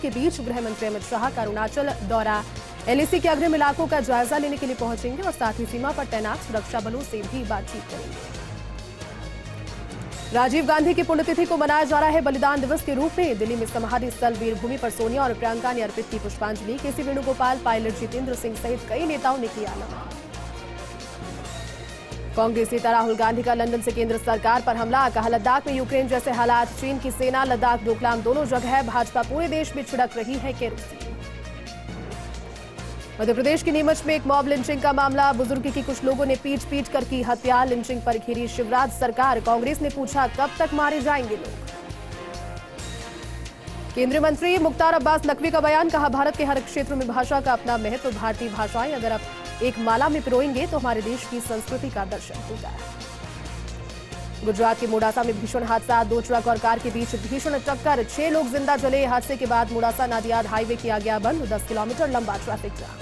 के बीच गृह मंत्री अमित शाह का अरुणाचल दौरा। एलएसी के अग्रिम इलाकों का जायजा लेने के लिए पहुंचेंगे और साथ ही सीमा पर तैनात सुरक्षा बलों से भी बातचीत करेंगे। राजीव गांधी की पुण्यतिथि को मनाया जा रहा है बलिदान दिवस के रूप में। दिल्ली में समाधि स्थल वीरभूमि पर सोनिया और प्रियंका ने अर्पित की पुष्पांजलि। केसी वेणुगोपाल, पायलट जितेंद्र सिंह सहित कई नेताओं ने किया नमन। कांग्रेस नेता राहुल गांधी का लंदन से केंद्र सरकार पर हमला। कहा, लद्दाख में यूक्रेन जैसे हालात, चीन की सेना लद्दाख डोकलाम दोनों जगह भाजपा पूरे देश में छिड़क रही है केरोसिन। मध्य प्रदेश के नीमच में एक मॉब लिंचिंग का मामला। बुजुर्ग की कुछ लोगों ने पीट कर की हत्या। लिंचिंग पर घिरी शिवराज सरकार। कांग्रेस ने पूछा, कब तक मारे जाएंगे लोग। केंद्रीय मंत्री मुख्तार अब्बास नकवी का बयान। कहा, भारत के हर क्षेत्र में भाषा का अपना महत्व। भारतीय भाषाएं अगर आप एक माला में पिरोएंगे तो हमारे देश की संस्कृति का दर्शन होगा। गुजरात के मोडासा में भीषण हादसा। 2 ट्रक और कार के बीच भीषण टक्कर। 6 लोग जिंदा जले। हादसे के बाद मोडासा नादियाद हाईवे किया गया बंद। 10 किलोमीटर लंबा ट्रैफिक जाम।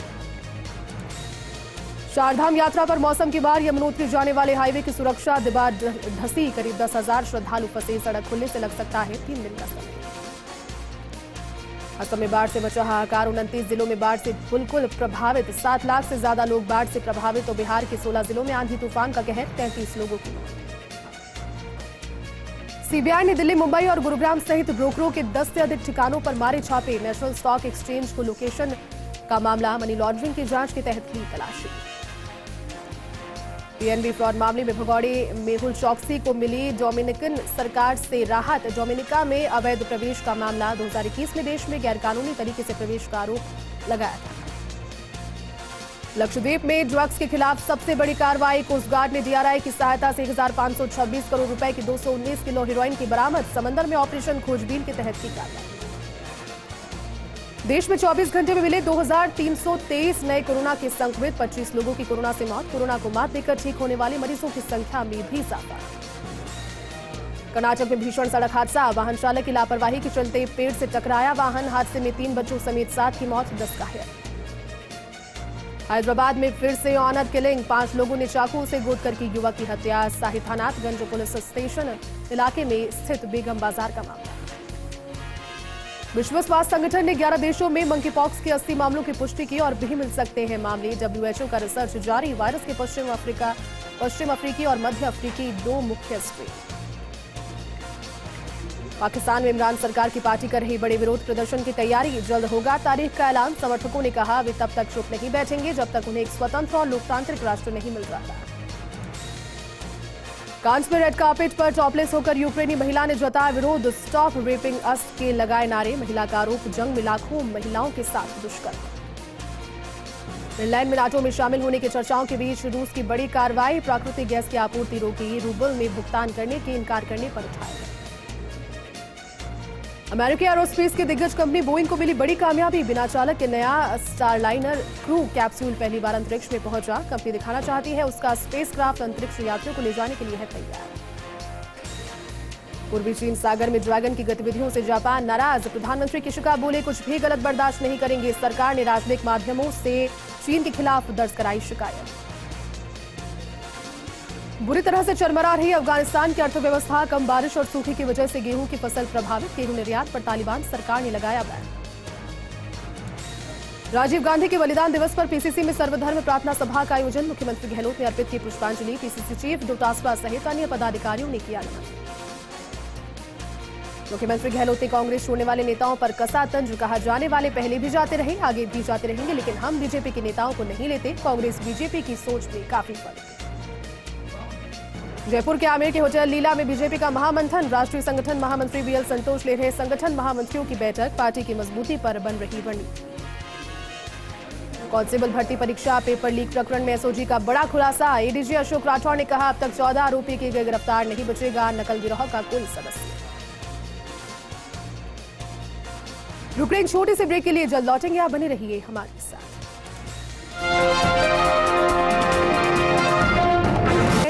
चारधाम यात्रा पर मौसम की बार। यमुनोत्री जाने वाले हाईवे की सुरक्षा दीवार धसी। करीब 10,000 श्रद्धालु फंसे। सड़क खुलने से लग सकता है 3 दिन का समय। असम में बाढ़ से बचा हाहाकार। 29 जिलों में बाढ़ से बिल्कुल प्रभावित। 7 लाख से ज्यादा लोग बाढ़ से प्रभावित। तो बिहार के 16 जिलों में आंधी तूफान का कहर। 33 लोगों की मौत। सीबीआई ने दिल्ली, मुंबई और गुरुग्राम सहित ब्रोकरों के 10 से अधिक ठिकानों पर मारे छापे। नेशनल स्टॉक एक्सचेंज को लोकेशन का मामला। मनी लॉन्ड्रिंग की जांच के तहत ली तलाशी। पीएनबी फ्रॉड मामले में भगौड़े मेहुल चौकसी को मिली डोमिनिकन सरकार से राहत। डोमिनिका में अवैध प्रवेश का मामला। 2021 में देश में गैरकानूनी तरीके से प्रवेश का आरोप लगाया था। लक्षद्वीप में ड्रग्स के खिलाफ सबसे बड़ी कार्रवाई। कोस्ट गार्ड ने डीआरआई की सहायता से 1526 करोड़ रुपए की 219 किलो हेरोइन की बरामद। समंदर में ऑपरेशन खोजबीन के तहत की कार्रवाई। देश में 24 घंटे में मिले 2323 नए कोरोना के संक्रमित। 25 लोगों की कोरोना से मौत। कोरोना को मात देकर ठीक होने वाले मरीजों की संख्या में भी इजाफा। कर्नाटक में भीषण सड़क हादसा। वाहन चालक की लापरवाही के चलते पेड़ से टकराया वाहन। हादसे में 3 बच्चों समेत 7 की मौत, 10 घायल। हैदराबाद में फिर से ऑनर किलिंग। 5 लोगों ने चाकू से गोदकर की युवक की हत्या। साहिथानाथगंज पुलिस स्टेशन इलाके में स्थित बेगम बाजार का मामला। विश्व स्वास्थ्य संगठन ने 11 देशों में मंकीपॉक्स के 80 मामलों की पुष्टि की और भी मिल सकते हैं मामले। डब्ल्यूएचओ का रिसर्च जारी। वायरस के पश्चिम अफ्रीकी और मध्य अफ्रीकी 2 मुख्य स्ट्रेन। पाकिस्तान में इमरान सरकार की पार्टी कर रही बड़े विरोध प्रदर्शन की तैयारी। जल्द होगा तारीख का ऐलान। समर्थकों ने कहा, वे तब तक चुप नहीं बैठेंगे जब तक उन्हें एक स्वतंत्र और लोकतांत्रिक राष्ट्र नहीं मिल जाता। कांस में रेड कार्पेट पर टॉपलेस होकर यूक्रेनी महिला ने जताया विरोध। स्टॉप रेपिंग अस के लगाए नारे। महिला का आरोप, जंग में लाखों महिलाओं के साथ दुष्कर्म। फिनलैंड में नाटो में शामिल होने की चर्चाओं के बीच रूस की बड़ी कार्रवाई। प्राकृतिक गैस की आपूर्ति रोकी। रूबल में भुगतान करने के इनकार करने पर उठाए गए। अमेरिकी एरोस्पेस की दिग्गज कंपनी बोइंग को मिली बड़ी कामयाबी। बिना चालक के नया स्टारलाइनर क्रू कैप्सूल पहली बार अंतरिक्ष में पहुंचा। कंपनी दिखाना चाहती है उसका स्पेसक्राफ्ट अंतरिक्ष यात्रियों को ले जाने के लिए है तैयार। पूर्वी चीन सागर में ड्रैगन की गतिविधियों से जापान नाराज। प्रधानमंत्री किशिका बोले, कुछ भी गलत बर्दाश्त नहीं करेंगे। सरकार ने राजनीतिक माध्यमों से चीन के खिलाफ दर्ज कराई शिकायत। बुरी तरह से चरमरा रही अफगानिस्तान की अर्थव्यवस्था। कम बारिश और सूखे की वजह से गेहूं की फसल प्रभावित। गेहूं निर्यात पर तालिबान सरकार ने लगाया बैन। राजीव गांधी के बलिदान दिवस पर पीसीसी में सर्वधर्म प्रार्थना सभा का आयोजन। मुख्यमंत्री गहलोत ने अर्पित की पुष्पांजलि। पीसीसी चीफ डोटासरा सहित अन्य पदाधिकारियों ने किया नमन। मुख्यमंत्री गहलोत ने कांग्रेस छोड़ने वाले नेताओं पर कसा तंज। कहा, जाने वाले पहले भी जाते रहे, आगे भी जाते रहेंगे, लेकिन हम बीजेपी के नेताओं को नहीं लेते। कांग्रेस बीजेपी की सोच में काफी फर्क है। जयपुर के आमेर के होटल लीला में बीजेपी का महामंथन। राष्ट्रीय संगठन महामंत्री बीएल संतोष ले रहे संगठन महामंत्रियों की बैठक। पार्टी की मजबूती पर बन रही रणनीति। कांस्टेबल भर्ती परीक्षा पेपर लीक प्रकरण में एसओजी का बड़ा खुलासा। एडीजी अशोक राठौड़ ने कहा, अब तक 14 आरोपी किए गए गिरफ्तार, नहीं बचेगा नकल गिरोह का कोई सदस्य। रुक रहे छोटे से ब्रेक के लिए, जल्द लौटेंगे, आप बने रहिए हमारे साथ।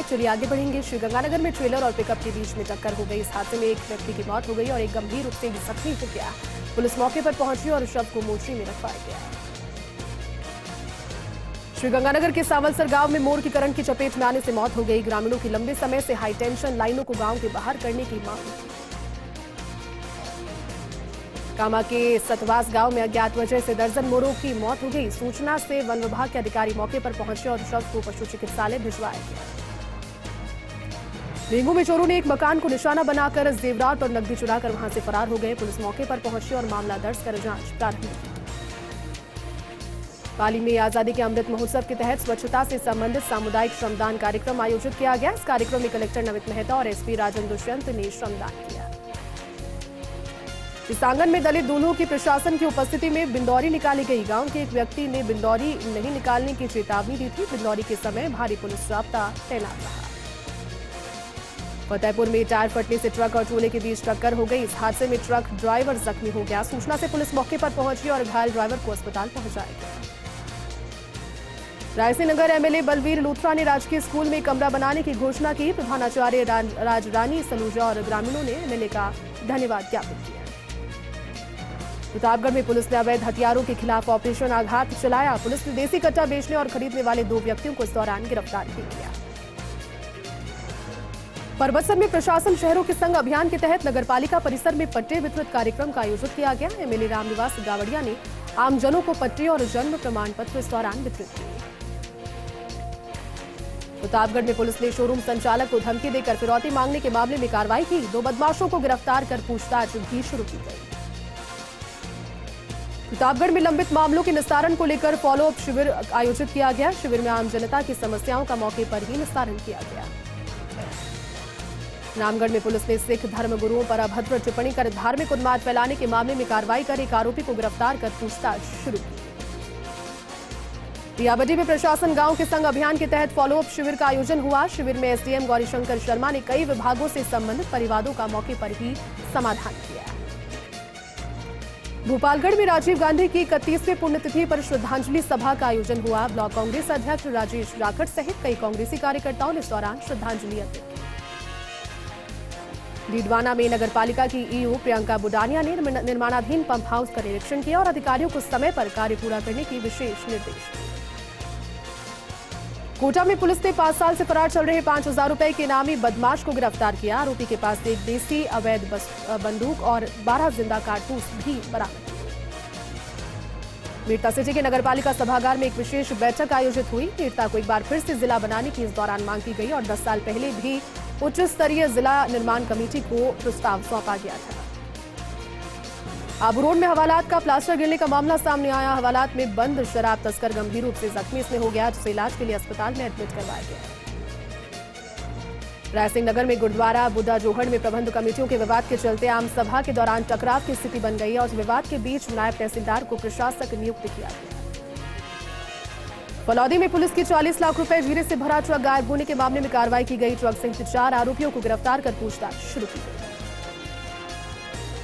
चलिए आगे बढ़ेंगे। श्रीगंगानगर में ट्रेलर और पिकअप के बीच में टक्कर हो गई। इस हादसे में एक व्यक्ति की मौत हो गई और एक गंभीर रूप से जख्मी हो गया। पुलिस मौके पर पहुंची और शव को मोर्चरी में रखवाया गया। श्रीगंगानगर के सावलसर गांव में मोर की करंट की चपेट में आने से मौत हो गई। ग्रामीणों की लंबे समय से हाई टेंशन लाइनों को गांव के बाहर करने की मांग थी। कामा के सतवास गांव में अज्ञात वजह से दर्जन मोरों की मौत हो गई। सूचना से वन विभाग के अधिकारी मौके पर पहुंचे और शव को पशु चिकित्सालय भिजवाया गया। डेंगू में चोरों ने एक मकान को निशाना बनाकर जेवरात और नकदी चुराकर वहां से फरार हो गए। पुलिस मौके पर पहुंची और मामला दर्ज कर जांच प्रारंभ की। पाली में आजादी के अमृत महोत्सव के तहत स्वच्छता से संबंधित सामुदायिक श्रमदान कार्यक्रम आयोजित किया गया। इस कार्यक्रम में कलेक्टर नमित मेहता और एसपी राजन दुष्यंत ने श्रमदान किया। इस आंगन में दलित दूल्हों की प्रशासन की उपस्थिति में बिंदौरी निकाली गई। गांव के एक व्यक्ति ने बिंदौरी नहीं निकालने की चेतावनी दी थी। बिंदौरी के समय भारी पुलिस जाब्ता तैनात रहा। फतेहपुर में टायर फटने से ट्रक और ट्रोले के बीच टक्कर हो गई। इस हादसे में ट्रक ड्राइवर जख्मी हो गया। सूचना से पुलिस मौके पर पहुंची और घायल ड्राइवर को अस्पताल पहुंचाया गया। रायसीनगर एमएलए बलवीर लूथरा ने राजकीय स्कूल में कमरा बनाने की घोषणा की। प्रधानाचार्य राजरानी सलूजा और ग्रामीणों ने एमएलए का धन्यवाद ज्ञापित किया। प्रतापगढ़ में पुलिस ने अवैध हथियारों के खिलाफ ऑपरेशन आघात चलाया। पुलिस ने देसी कट्टा बेचने और खरीदने वाले 2 व्यक्तियों को इस दौरान गिरफ्तार किया। परबतसर में प्रशासन शहरों के संग अभियान के तहत नगरपालिका परिसर में पट्टे वितरित कार्यक्रम का आयोजित किया गया। एमएलए रामनिवास गावड़िया ने आमजनों को पट्टे और जन्म प्रमाण पत्र इस दौरान वितरित किए। प्रतापगढ़ में पुलिस ने शोरूम संचालक को धमकी देकर फिरौती मांगने के मामले में कार्रवाई की। 2 बदमाशों को गिरफ्तार कर पूछताछ भी शुरू की गई। प्रतापगढ़ में लंबित मामलों के निस्तारण को लेकर फॉलोअप शिविर आयोजित किया गया। शिविर में आम जनता की समस्याओं का मौके पर ही निस्तारण किया गया। रामगढ़ में पुलिस ने सिख धर्म गुरुओं पर अभद्र टिप्पणी कर धार्मिक उन्माद फैलाने के मामले में कार्रवाई कर एक आरोपी को गिरफ्तार कर पूछताछ शुरू की। रियाबटी में प्रशासन गांव के संग अभियान के तहत फॉलोअप शिविर का आयोजन हुआ। शिविर में एसडीएम गौरीशंकर शर्मा ने कई विभागों से संबंधित परिवादों का मौके पर ही समाधान किया। भोपालगढ़ में राजीव गांधी की 31वीं पुण्यतिथि पर श्रद्धांजलि सभा का आयोजन हुआ। ब्लॉक कांग्रेस अध्यक्ष राजेश राखड़ सहित कई कांग्रेसी कार्यकर्ताओं ने इस दौरान श्रद्धांजलि अर्पित की। डीडवाना में नगरपालिका की ईओ प्रियंका बुडानिया ने निर्माणाधीन पंप हाउस का निरीक्षण किया और अधिकारियों को समय पर कार्य पूरा करने की विशेष निर्देश दिए। कोटा में पुलिस ने 5 साल से फरार चल रहे 5000 रुपए के इनामी बदमाश को गिरफ्तार किया। आरोपी के पास से एक देसी अवैध बंदूक और 12 जिंदा कारतूस भी बरामद किए। वीरता सिटी के नगरपालिका सभागार में एक विशेष बैठक आयोजित हुई। वीरता को एक बार फिर से जिला बनाने की इस दौरान मांग की गई और 10 साल पहले भी उच्च स्तरीय जिला निर्माण कमेटी को प्रस्ताव सौंपा गया था। आबू रोड में हवालात का प्लास्टर गिरने का मामला सामने आया। हवालात में बंद शराब तस्कर गंभीर रूप से जख्मी इसमें हो गया, जिसे इलाज के लिए अस्पताल में एडमिट करवाया गया। रायसिंह नगर में गुरुद्वारा बुद्धा जोहड़ में प्रबंध कमेटियों के विवाद के चलते आम सभा के दौरान टकराव की स्थिति बन गई और विवाद के बीच नायब तहसीलदार को प्रशासक नियुक्त किया गया। फलौदी में पुलिस की 40 लाख रुपए जीरे से भरा ट्रक गायब होने के मामले में कार्रवाई की गई। ट्रक सहित 4 आरोपियों को गिरफ्तार कर पूछताछ शुरू की गई।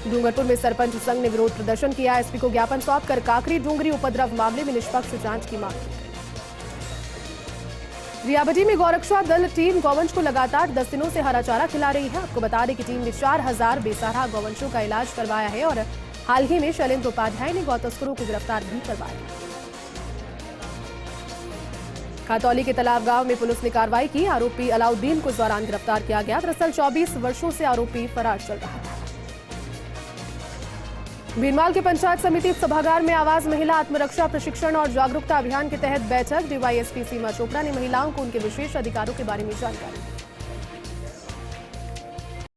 डूंगरपुर में सरपंच संघ ने विरोध प्रदर्शन किया। एसपी को ज्ञापन सौंपकर काकरी डूंगरी उपद्रव मामले में निष्पक्ष जांच की मांग की। रियाबटी में गौरक्षा दल टीम गौवंश को लगातार 10 दिनों से हरा चारा खिला रही है। आपको बता दें कि टीम ने 4000 बेसहारा गौवंशों का इलाज करवाया है और हाल ही में शैलेंद्र उपाध्याय ने गौ तस्करों को गिरफ्तार भी करवाया। खातौली के तालाब गांव में पुलिस ने कार्रवाई की। आरोपी अलाउद्दीन को इस दौरान गिरफ्तार किया गया। दरअसल 24 वर्षों से आरोपी फरार चल रहा था। भीनमाल के पंचायत समिति सभागार में आवाज महिला आत्मरक्षा प्रशिक्षण और जागरूकता अभियान के तहत बैठक। डीवाईएसपी सीमा चोपड़ा ने महिलाओं को उनके विशेष अधिकारों के बारे में जानकारी